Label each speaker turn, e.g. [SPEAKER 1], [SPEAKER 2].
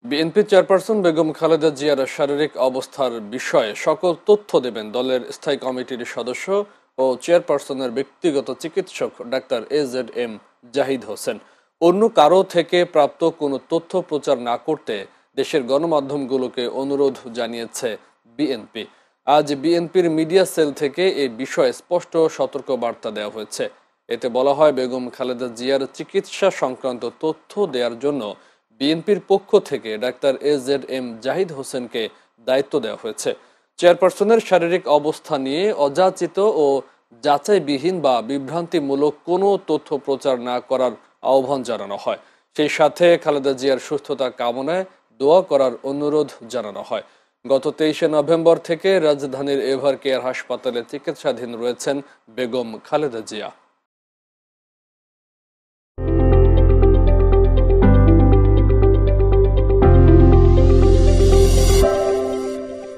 [SPEAKER 1] BNP chairperson Begum Khaleda জিয়ার শারীরিক অবস্থার বিষয়ে সকল তথ্য দেবেন দলের স্থায়ী কমিটির সদস্য ও চেয়ারপারসনের ব্যক্তিগত চিকিৎসক ডাক্তার AZM জাহিদ হোসেন। অন্য কারো থেকে প্রাপ্ত কোনো তথ্য প্রচার না করতে দেশের গণমাধ্যমগুলোকে অনুরোধ জানিয়েছে বিএনপি। আজ বিএনপির মিডিয়া সেল থেকে এই বিষয়ে স্পষ্ট সতর্ক বার্তা দেওয়া হয়েছে। এতে বলা হয়, বেগম খালেদা জিয়ার চিকিৎসা সংক্রান্ত তথ্য দেওয়ার জন্য বিএনপির পক্ষ থেকে ডাক্তার AZM জাহিদ হোসেনকে দায়িত্ব দেওয়া হয়েছে। চেয়ারপারসনের শারীরিক অবস্থা নিয়ে অযাচিত ও যাচাইবিহীন বা বিভ্রান্তিমূলক কোনো তথ্য প্রচার না করার আহ্বান জানানো হয়। সেই সাথে খালেদা জিয়ার সুস্থতা কামনায় দোয়া করার অনুরোধ জানানো হয়। গত 23শে নভেম্বর থেকে রাজধানীর এভার কেয়ার হাসপাতালে চিকিৎসাধীন রয়েছেন বেগম খালেদা জিয়া।